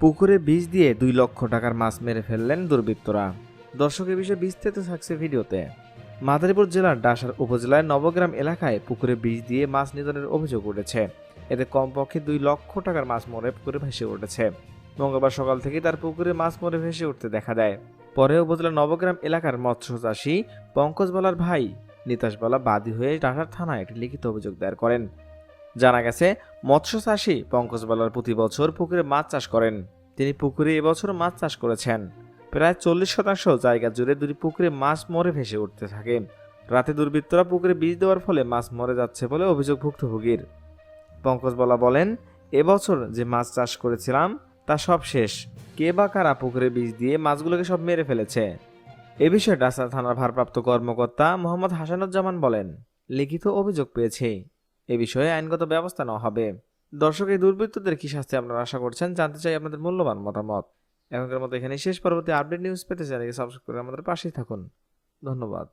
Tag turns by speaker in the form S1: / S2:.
S1: পুকুরে বিষ দিয়ে 2 লক্ষ টাকার মাছ মেরে ফেললেন দুর্বৃত্তরা। দর্শক, এ বিষয়ে বিস্তারিত থাকছে ভিডিওতে। মাদারীপুর জেলার ডাসার উপজেলার নবগ্রাম এলাকায় পুকুরে বিষ দিয়ে মাছ নিধনের অভিযোগ উঠেছে। এতে কমপক্ষে 2 লক্ষ টাকার মাছ মরে পুকুরে ভেসে উঠেছে। মঙ্গলবার সকাল থেকে তার পুকুরে মাছ মরে ভেসে উঠতে দেখা দেয়। পরে উপজেলার নবগ্রাম এলাকার মৎস্য চাষী পঙ্কজ বালার ভাই নিতাশ বালা বাদী হয়ে ডাসার থানায় একটি লিখিত অভিযোগ দায়ের করেন। জানা গেছে, মৎস্য চাষী পঙ্কজ বালার প্রতি বছর পুকুরে মাছ চাষ করেন। তিনি পুকুরে এবছর মাছ চাষ করেছেন। প্রায় 40% জায়গা জুড়ে 2টি পুকুরে মাছ মরে ভেসে উঠতে থাকে। রাতে দুর্বৃত্তরা পুকুরে বিষ দেওয়ার ফলে মাছ মরে যাচ্ছে বলে অভিযোগ ভুক্তভোগীর। পঙ্কজ বালা বলেন, এবছর যে মাছ চাষ করেছিলাম তা সব শেষ। কে বা কারা পুকুরে বিষ দিয়ে মাছগুলোকে সব মেরে ফেলেছে। এ বিষয়ে ডাসা থানার ভারপ্রাপ্ত কর্মকর্তা মোহাম্মদ হাসানুজ্জামান বলেন, লিখিত অভিযোগ পেয়েছে, এ বিষয়ে আইনগত ব্যবস্থা নেওয়া হবে। দর্শক, এই দুর্বৃত্তদের কি শাস্তি আপনারা আশা করছেন, জানতে চাই আপনাদের মূল্যবান মতামত। এখনকার মতো এখানে শেষ। পরবর্তী আপডেট নিউজ পেতে চ্যানেলকে সাবস্ক্রাইব করে আমাদের পাশেই থাকুন। ধন্যবাদ।